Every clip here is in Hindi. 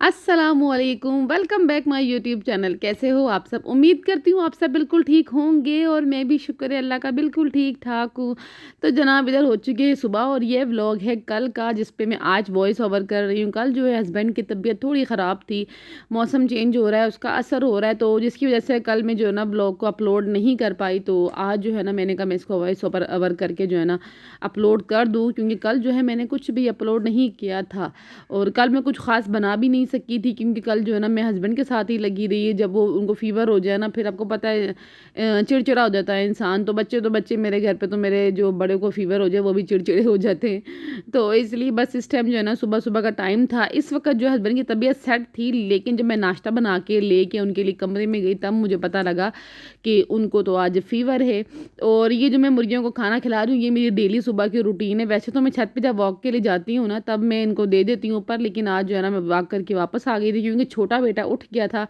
अस्सलामुअलैकुम, welcome back my YouTube channel. कैसे हो आप सब? उम्मीद करती हूँ आप सब बिल्कुल ठीक होंगे और मैं भी शुक्र है अल्लाह का बिल्कुल ठीक ठाक हूँ। तो जनाब इधर हो चुकी है सुबह और ये व्लॉग है कल का, जिस पे मैं आज वॉइस ओवर कर रही हूँ। कल जो है हस्बैंड की तबीयत थोड़ी ख़राब थी, मौसम चेंज हो रहा है उसका असर हो रहा है, तो जिसकी वजह से कल मैं जो है ना ब्लॉग को अपलोड नहीं कर पाई। तो आज जो है ना मैंने कहा मैं इसको वॉइस ओवर करके जो है ना अपलोड कर दूँ, क्योंकि कल जो है मैंने कुछ भी अपलोड नहीं किया था और कल मैं कुछ ख़ास बना भी नहीं सकी थी, क्योंकि कल जो है ना मैं हस्बैंड के साथ ही लगी रही है। जब वो उनको फ़ीवर हो जाए ना, फिर आपको पता है चिड़चिड़ा हो जाता है इंसान। तो बच्चे मेरे घर पे, तो मेरे जो बड़े को फ़ीवर हो जाए वो भी चिड़चिड़े हो जाते हैं। तो इसलिए बस इस टाइम जो है ना सुबह सुबह का टाइम था। इस वक्त जो हस्बैंड की तबीयत सेट थी, लेकिन जब मैं नाश्ता बना के लेके उनके लिए कमरे में गई तब मुझे पता लगा कि उनको तो आज फ़ीवर है। और ये जो मैं मुर्गियों को खाना खिला रही हूँ, ये मेरी डेली सुबह की रूटीन है। वैसे तो मैं छत पे जब वॉक के लिए जाती हूँ ना, तब मैं इनको दे देती हूँ ऊपर, लेकिन आज जो है ना मैं वॉक करके वापस आ गई थी, क्योंकि छोटा बेटा उठ गया था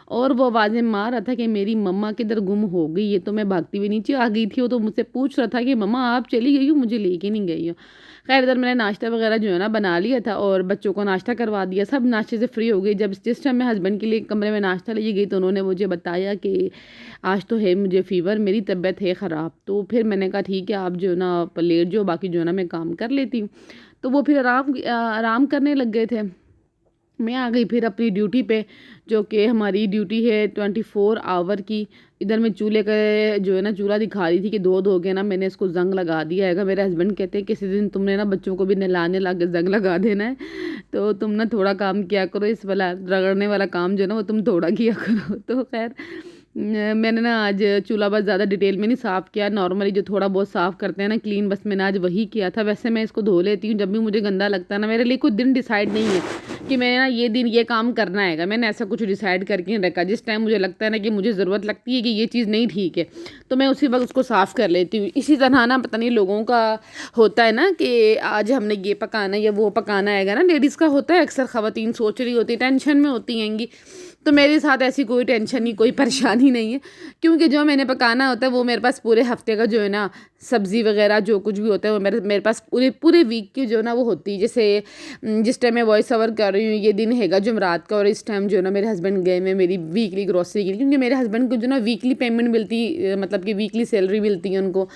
और वो आवाज़ें मार रहा था कि मेरी मम्मा किधर गुम हो गई है। तो मैं भागती हुई नीचे आ गई थी। वो तो मुझसे पूछ रहा था कि मम्मा आप चली गई हो, मुझे लेके नहीं गई हो। खैर इधर मैंने नाश्ता वगैरह जो है ना बना लिया था और बच्चों को नाश्ता करवा दिया, सब नाश्ते से फ्री हो गई। जब जिस टाइम मैं हस्बैंड के लिए कमरे में नाश्ता ले गई तो उन्होंने मुझे बताया कि आज तो है मुझे फ़ीवर, मेरी तबीयत है ख़राब। तो फिर मैंने कहा ठीक है आप जो है ना आप लेट जाओ, बाकी जो है ना मैं काम कर लेती हूँ। तो वो फिर आराम करने लग गए थे। मैं आ गई फिर अपनी ड्यूटी पे, जो कि हमारी ड्यूटी है 24 आवर की। इधर मैं चूल्हे का जो है ना चूल्हा दिखा रही थी कि धो के ना मैंने इसको जंग लगा दिया है। मेरे हस्बैंड कहते हैं किसी दिन तुमने ना बच्चों को भी नहलाने ला के जंग लगा देना है, तो तुम ना थोड़ा काम किया करो, इस वाला रगड़ने वाला काम जो है ना वो तुम थोड़ा किया करो। तो खैर मैंने ना आज चूल्हा बस ज़्यादा डिटेल में नहीं साफ़ किया, नॉर्मली जो थोड़ा बहुत साफ़ करते हैं ना क्लीन, बस मैंने आज वही किया था। वैसे मैं इसको धो लेती हूँ जब भी मुझे गंदा लगता है ना। मेरे लिए कोई दिन डिसाइड नहीं है कि मैंने ना ये दिन ये काम करना है, मैंने ऐसा कुछ डिसाइड करके नहीं रखा। जिस टाइम मुझे लगता है ना कि मुझे ज़रूरत लगती है कि ये चीज़ नहीं ठीक है, तो मैं उसी वक्त उसको साफ़ कर लेती हूँ। इसी तरह ना पता नहीं लोगों का होता है ना कि आज हमने ये पकाना है या वो पकाना है ना, लेडीज़ का होता है अक्सर। ख़वातीन सोच रही होती टेंशन में होती हैंगी, तो मेरे साथ ऐसी कोई टेंशन नहीं, कोई परेशानी नहीं है, क्योंकि जो मैंने पकाना होता है वो मेरे पास पूरे हफ्ते का जो है ना सब्ज़ी वगैरह जो कुछ भी होता है वो मेरे पास पूरे पूरे वीक की जो है ना वो होती है। जैसे जिस टाइम मैं वॉइस ओवर कर रही हूँ ये दिन हैगा जुमरात का, और इस टाइम जो है ना मेरे हस्बैंड गए में मेरी वीकली ग्रॉसरी की, क्योंकि मेरे हस्बैंड को जो ना वीकली पेमेंट मिलती, मतलब कि वीकली सैलरी मिलती है उनको।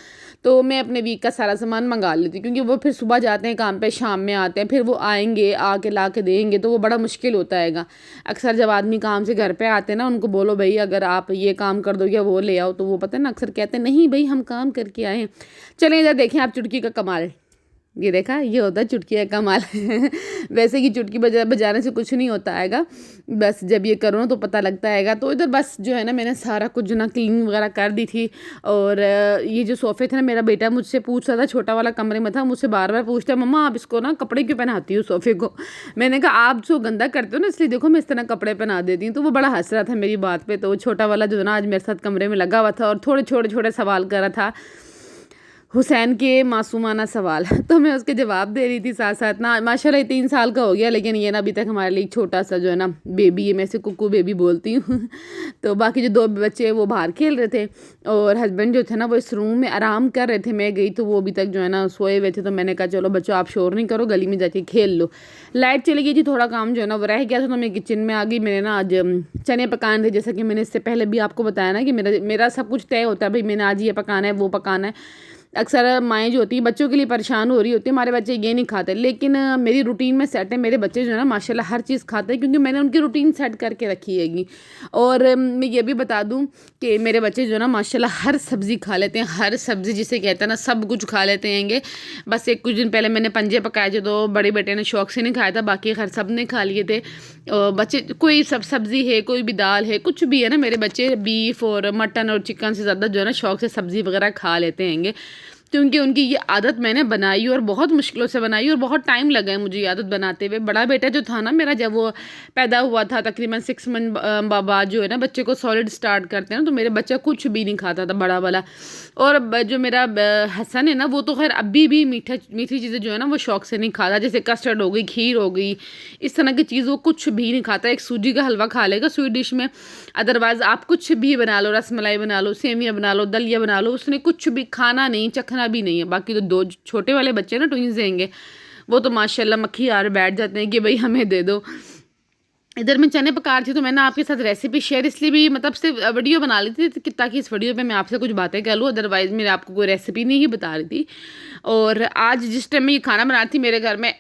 तो मैं अपने वीक का सारा सामान मंगा लेती हूँ, क्योंकि वो फिर सुबह जाते हैं काम पे, शाम में आते हैं, फिर वो आएंगे आके ला के देंगे, तो वो बड़ा मुश्किल होता हैगा। अक्सर जब आदमी काम से घर पे आते हैं ना, उनको बोलो भाई अगर आप ये काम कर दो या वो ले आओ, तो वो पता है ना अक्सर कहते हैं नहीं भाई हम काम करके आए हैं। चलें इधर देखें आप चुटकी का कमाल। ये देखा, ये होता है चुटकी का कमाल। वैसे कि चुटकी बजाने से कुछ नहीं होता हैगा, बस जब ये करो ना तो पता लगता हैगा। तो इधर बस जो है ना मैंने सारा कुछ जो ना क्लीनिंग वगैरह कर दी थी। और ये जो सोफ़े थे ना, मेरा बेटा मुझसे पूछ रहा था, छोटा वाला कमरे में था, मुझसे बार बार पूछता मम्मा आप इसको ना कपड़े क्यों पहनाती हो सोफ़े को। मैंने कहा आप जो गंदा करते हो ना इसलिए देखो मैं इस तरह कपड़े पहना देती हूँ। तो वो बड़ा हंस रहा था मेरी बात पे। तो छोटा वाला जो है ना आज मेरे साथ कमरे में लगा हुआ था और थोड़े छोटे छोटे सवाल कर रहा था, हुसैन के मासूमाना सवाल। तो मैं उसके जवाब दे रही थी साथ साथ ना। माशाल्लाह 3 साल का हो गया, लेकिन ये ना अभी तक हमारे लिए छोटा सा जो है ना बेबी है। मैं इसे कुकू बेबी बोलती हूँ। तो बाकी जो 2 बच्चे वो बाहर खेल रहे थे और हस्बैंड जो थे ना वो इस रूम में आराम कर रहे थे। मैं गई तो वो अभी तक जो है ना सोए हुए थे। तो मैंने कहा चलो बच्चों आप शोर नहीं करो, गली में जाके खेल लो। लाइट चली गई थी, थोड़ा काम जो है ना वो रह गया था, तो मैं किचन में आ गई। मैंने ना आज चने पकाने थे, जैसा कि मैंने इससे पहले भी आपको बताया ना कि मेरा सब कुछ तय होता है भाई, मैंने आज ये पकाना है वो पकाना है। अक्सर माएँ जो होती हैं बच्चों के लिए परेशान हो रही होती है, हमारे बच्चे ये नहीं खाते, लेकिन मेरी रूटीन में सेट है। मेरे बच्चे जो है ना माशाल्लाह हर चीज़ खाते हैं, क्योंकि मैंने उनकी रूटीन सेट करके रखी हैगी। और मैं ये भी बता दूं कि मेरे बच्चे जो है ना माशाल्लाह हर सब्ज़ी खा लेते हैं, हर सब्ज़ी जिसे कहते हैं ना सब कुछ खा लेते हैंगे। बस एक कुछ दिन पहले मैंने पंजे पकाए थे, तो बड़े बेटे ने शौक से नहीं खाया था, बाकी खैर सब ने खा लिए थे। और बच्चे कोई सब सब्ज़ी है, कोई भी दाल है, कुछ भी है ना, मेरे बच्चे बीफ और मटन और चिकन से ज़्यादा जो है ना शौक से सब्ज़ी वगैरह खा लेते हैंगे, क्योंकि उनकी ये आदत मैंने बनाई और बहुत मुश्किलों से बनाई और बहुत टाइम लगा है मुझे ये आदत बनाते हुए। बड़ा बेटा जो था ना मेरा, जब वो पैदा हुआ था तकरीबन 6 मंथ बाद जो है ना बच्चे को सॉलिड स्टार्ट करते हैं ना, तो मेरे बच्चा कुछ भी नहीं खाता था बड़ा वाला। और जो मेरा हसन है ना वो तो खैर अभी भी मीठी चीज़ें जो है ना वो शौक से नहीं खाता, जैसे कस्टर्ड हो गई, खीर हो गई, इस तरह की चीज़ वो कुछ भी नहीं खाता। एक सूजी का हलवा खा लेगा स्वीट डिश में, अदरवाइज़ आप कुछ भी बना लो, रसमलाई बना लो, सेवियाँ बना लो, दलिया बना लो, उसने कुछ भी खाना नहीं, चखना भी नहीं है। बाकी तो 2 छोटे वाले बच्चे ना ट्विंस देंगे, वो तो माशाल्लाह मक्खी यार बैठ जाते हैं कि भाई हमें दे दो। इधर मैं चने पका रही थी, तो मैंने आपके साथ रेसिपी शेयर इसलिए भी मतलब सिर्फ वीडियो बना ली थी ताकि इस वीडियो पे मैं आपसे कुछ बातें कर लूँ, अदरवाइज़ मैं आपको कोई रेसिपी नहीं ही बता रही थी। और आज जिस टाइम मैं ये खाना बना रही थी, मेरे घर में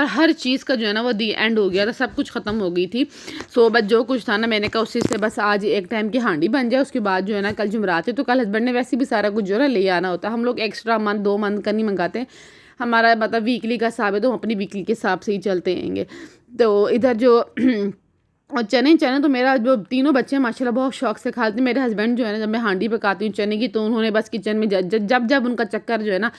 हर चीज़ का जो है ना वो दी एंड हो गया था, सब कुछ ख़त्म हो गई थी। सो बस जो कुछ था ना, मैंने कहा उसी से बस आज एक टाइम की हांडी बन जाए, उसके बाद जो है ना कल जुमरात है, तो कल हस्बैंड ने वैसे भी सारा कुछ जो है ना ले आना होता है। हम लोग एक्स्ट्रा मंथ 2 मंथ का नहीं मंगाते, हमारा मतलब वीकली का हिसाब है, तो हम अपनी वीकली के हिसाब से ही चलते हैंगे। तो इधर जो और चने चने तो मेरा जो तीनों बच्चे हैं माशाल्लाह बहुत शौक से खाते हैं। मेरे हस्बैंड जो है ना, जब मैं हांडी पकाती हूँ चने की, तो उन्होंने बस किचन में जब जब उनका चक्कर जो है ना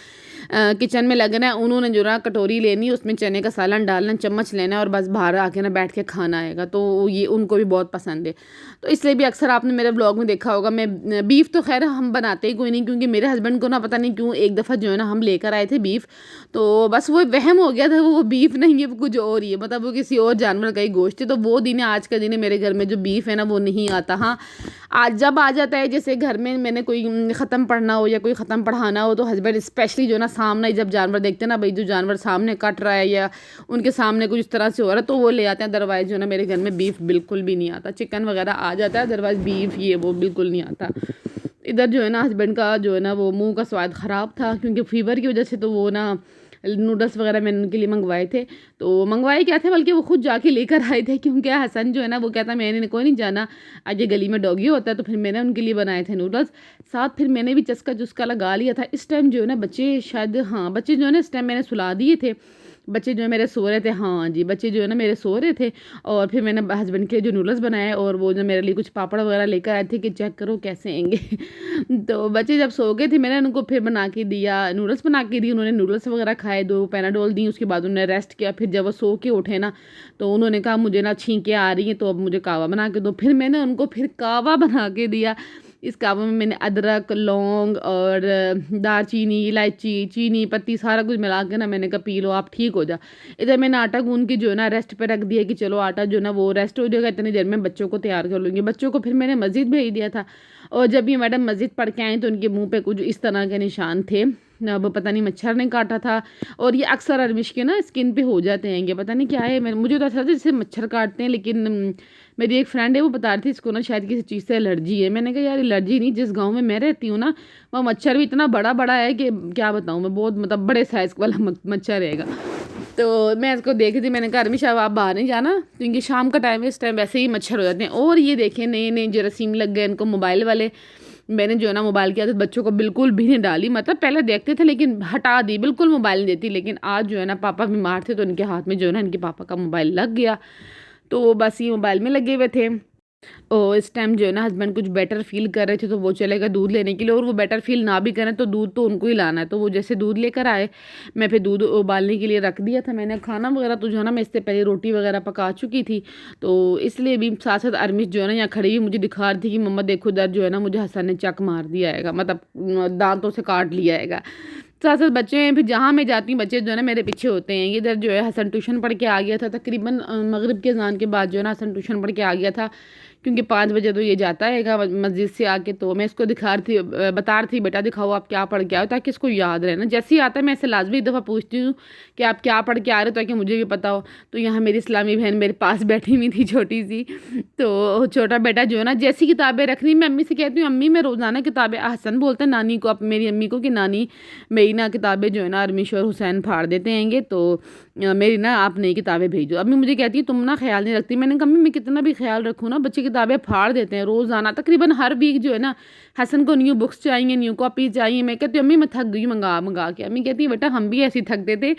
किचन में लगना है, उन्होंने जो ना कटोरी लेनी, उसमें चने का सालन डालना, चम्मच लेना है और बस बाहर आके ना बैठ के खाना आएगा। तो ये उनको भी बहुत पसंद है। तो इसलिए भी अक्सर आपने मेरे ब्लॉग में देखा होगा, मैं बीफ तो खैर हम बनाते ही कोई नहीं, क्योंकि मेरे हस्बैंड को ना पता नहीं क्यों एक दफ़ा जो है ना हम लेकर आए थे बीफ, तो बस वो वहम हो गया था, वो बीफ नहीं है, वो कुछ और ही है, मतलब वो किसी और जानवर का ही गोश्त है। तो वो दिन है आज का दिन है, मेरे घर में जो बीफ है ना वो नहीं आता। हाँ, आज जब आ जाता है, जैसे घर में मैंने कोई ख़त्म पढ़ना हो या कोई ख़त्म पढ़ाना हो, तो हस्बैंड स्पेशली जो है ना सामने जब जानवर देखते हैं ना, भाई जो जानवर सामने कट रहा है या उनके सामने कुछ इस तरह से हो रहा है, तो वो ले आते हैं। अदरवाइज़ जो है ना मेरे घर में बीफ बिल्कुल भी नहीं आता। चिकन वगैरह आ जाता है, अदरवाइज़ बीफ ये वो बिल्कुल नहीं आता। इधर जो है ना हस्बैंड का जो है ना वो मुंह का स्वाद ख़राब था, क्योंकि फीवर की वजह से, तो वो ना नूडल्स वगैरह मैंने उनके लिए मंगवाए थे। तो मंगवाए क्या थे, बल्कि वो खुद जाके लेकर आए थे, क्योंकि हसन जो है ना वो कहता मैंने कोई नहीं जाना, आज ये गली में डॉगी होता है। तो फिर मैंने उनके लिए बनाए थे नूडल्स, साथ फिर मैंने भी चस्का चुस्का लगा लिया था। इस टाइम जो है ना बच्चे शायद, हाँ बच्चे जो है ना इस टाइम मैंने सुला दिए थे, बच्चे जो है मेरे सो रहे थे। हाँ जी, बच्चे जो है ना मेरे सो रहे थे। और फिर मैंने हस्बैंड के लिए जो नूडल्स बनाए, और वो जो मेरे लिए कुछ पापड़ वगैरह लेकर आए थे कि चेक करो कैसे आएंगे। तो बच्चे जब सो गए थे, मैंने उनको फिर बना के दिया, नूडल्स बना के दी, उन्होंने नूडल्स वगैरह खाए, 2 पैनाडोल दी, उसके बाद उन्होंने रेस्ट किया। फिर जब वो सो के उठे ना, तो उन्होंने कहा मुझे ना छींकें आ रही हैं, तो अब मुझे कावा बना के दो। फिर मैंने उनको फिर कावा बना के दिया। इस कावा में मैंने अदरक, लौंग और दालचीनी, इलायची, चीनी पत्ती सारा कुछ मिला के ना मैंने कहा पी लो आप, ठीक हो जा। इधर मैंने आटा गूंद के जो है ना रेस्ट पे रख दिया कि चलो आटा जो है ना वो रेस्ट हो जाएगा, इतनी देर में बच्चों को तैयार कर लूँगी। बच्चों को फिर मैंने मस्जिद भेज दिया था, और जब ये मैडम मस्जिद पढ़ के आई, तो उनके मुँह पे कुछ इस तरह के निशान थे। अब पता नहीं मच्छर ने काटा था, और ये अक्सर अरमिश के ना स्किन पे हो जाते हैं, ये पता नहीं क्या है। मुझे तो ऐसा था जैसे मच्छर काटते हैं, लेकिन मेरी एक फ्रेंड है वो बता रही थी इसको ना शायद किसी चीज़ से एलर्जी है। मैंने कहा यार एलर्जी नहीं, जिस गांव में मैं रहती हूँ ना वहाँ मच्छर भी इतना बड़ा बड़ा है कि क्या बताऊँ मैं, बहुत मतलब बड़े साइज़ वाला मच्छर रहेगा। तो मैं इसको देख रही थी, मैंने कहा अरमिश अब आप बाहर नहीं जाना, क्योंकि शाम का टाइम है, इस टाइम वैसे ही मच्छर हो जाते हैं। और ये देखें नए नए जरासीम लग गए इनको मोबाइल वाले। मैंने जो है ना मोबाइल की आदत बच्चों को बिल्कुल भी नहीं डाली, मतलब पहले देखते थे लेकिन हटा दी, बिल्कुल मोबाइल नहीं देती। लेकिन आज जो है ना पापा बीमार थे, तो इनके हाथ में जो है ना इनके पापा का मोबाइल लग गया, तो बस ये मोबाइल में लगे हुए थे। और इस टाइम जो है ना हस्बैंड कुछ बेटर फील कर रहे थे, तो वो चले गए दूध लेने के लिए। और वो बेटर फील ना भी करें तो दूध तो उनको ही लाना है, तो वो जैसे दूध लेकर आए, मैं फिर दूध उबालने के लिए रख दिया था। मैंने खाना वगैरह तो जो है ना मैं इससे पहले रोटी वगैरह पका चुकी थी, तो इसलिए भी साथ साथ अरमिश जो है ना यहाँ खड़ी हुई मुझे दिखा रही थी कि मम्मा देखो इधर जो है ना मुझे हसन ने चक मार दिया है, मतलब दांतों से काट लिया है। साथ साथ बच्चे हैं, फिर जहाँ मैं जाती हूँ बच्चे जो है ना मेरे पीछे होते हैं। इधर जो है हसन ट्यूशन पढ़ के आ गया था, तकरीबन मगरिब के अज़ान के बाद जो है ना हसन ट्यूशन पढ़ के आ गया था, क्योंकि 5 बजे तो ये जाता है मस्जिद से आके। तो मैं इसको दिखा रही थी, बता रही थी बेटा दिखाओ आप क्या पढ़ के आओ, ताकि इसको याद रहे ना। जैसे ही आता है मैं ऐसे लाजमी एक दफ़ा पूछती हूँ कि आप क्या पढ़ के आ रहे हो, ताकि मुझे भी पता हो। तो यहाँ मेरी इस्लामी बहन मेरे पास बैठी हुई थी छोटी सी, तो छोटा बेटा जो है ना जैसी किताबें रख रही, मैं अम्मी से कहती हूँ अम्मी मैं रोज़ाना किताबें, हसन बोलते हैं नानी को, मेरी अम्मी को कि नानी मेरी ना किताबें जो है ना अरमिश और हुसैन फाड़ देते हैंगे, तो मेरी ना आप नई किताबें भेजो। अम्मी मुझे कहती है तुम ना ख्याल नहीं रखती। मैंने कहा मैं कितना भी ख्याल रखूँ ना, बच्चे किताबें फाड़ देते हैं रोज़ाना, तकरीबन हर वीक जो है ना हसन को न्यू बुक्स चाहिए, न्यू कॉपी चाहिए। मैं कहती हूँ अम्मी मैं थक गई मंगा मंगा के। अम्मी कहती है बेटा हम भी ऐसे ही थकते थे,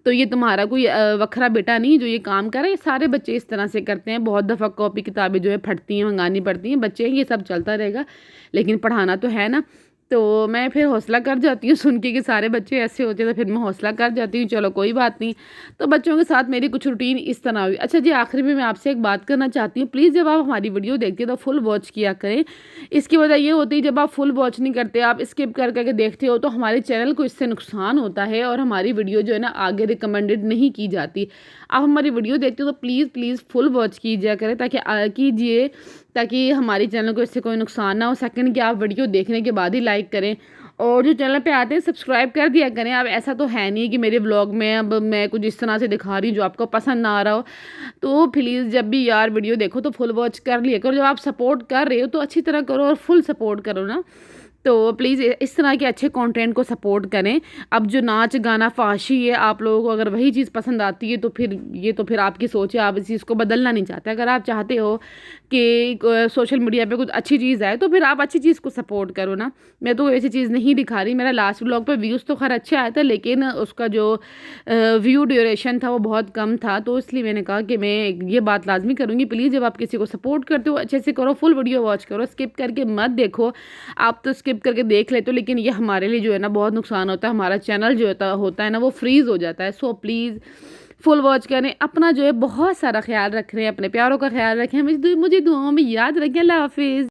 तो ये तुम्हारा कोई वखरा बेटा नहीं जो ये काम करे, सारे बच्चे इस तरह से करते हैं। बहुत दफ़ा कॉपी किताबें जो है फटती हैं, मंगानी पड़ती हैं, बच्चे ये सब चलता रहेगा, लेकिन पढ़ाना तो है ना। तो मैं फिर हौसला कर जाती हूँ सुन के कि सारे बच्चे ऐसे होते हैं, तो फिर मैं हौसला कर जाती हूँ चलो कोई बात नहीं। तो बच्चों के साथ मेरी कुछ रूटीन इस तरह हुई। अच्छा जी, आखिर में मैं आपसे एक बात करना चाहती हूँ, प्लीज़ जब आप हमारी वीडियो देखते हैं तो फुल वॉच किया करें। इसकी वजह ये होती है जब आप फुल वॉच नहीं करते, आप स्किप कर करके देखते हो, तो हमारे चैनल को इससे नुकसान होता है, और हमारी वीडियो जो है ना आगे रिकमेंडेड नहीं की जाती। आप हमारी वीडियो देखते हो तो प्लीज़ प्लीज़ फुल वॉच कीजिए करें, ताकि हमारे चैनल को इससे कोई नुकसान ना हो। सेकंड कि आप वीडियो देखने के बाद ही लाइक करें, और जो चैनल पे आते हैं सब्सक्राइब कर दिया करें। अब ऐसा तो है नहीं कि मेरे व्लॉग में अब मैं कुछ इस तरह से दिखा रही हूँ जो आपको पसंद ना आ रहा हो। तो प्लीज़ जब भी यार वीडियो देखो तो फुल वॉच कर लिया करो। जब आप सपोर्ट कर रहे हो तो अच्छी तरह करो और फुल सपोर्ट करो ना। तो प्लीज़ इस तरह के अच्छे कंटेंट को सपोर्ट करें। अब जो नाच गाना फाशी है, आप लोगों को अगर वही चीज़ पसंद आती है तो फिर आपकी सोच है, आप इस चीज़ को बदलना नहीं चाहते। अगर आप चाहते हो कि सोशल मीडिया पे कुछ अच्छी चीज़ आए तो फिर आप अच्छी चीज़ को सपोर्ट करो ना। मैं तो ऐसी चीज़ नहीं दिखा रही। मेरा लास्ट व्लॉग पे व्यूज़ तो खैर अच्छे आए थे, लेकिन उसका जो व्यू ड्यूरेशन था वो बहुत कम था, तो इसलिए मैंने कहा कि मैं ये बात लाजमी करूँगी। प्लीज़ जब आप किसी को सपोर्ट करते हो अच्छे से करो, फुल वीडियो वॉच करो, स्किप करके मत देखो। आप तो स्किप करके देख लेते हो, लेकिन ये हमारे लिए जो है ना बहुत नुकसान होता है। हमारा चैनल जो होता है ना वो फ्रीज़ हो जाता है। सो प्लीज़ फुल वॉच करें। अपना जो है बहुत सारा ख्याल रख रहे हैं, अपने प्यारों का ख्याल रखें। मुझे दुआओं में याद रखें। अल्लाह हाफिज़।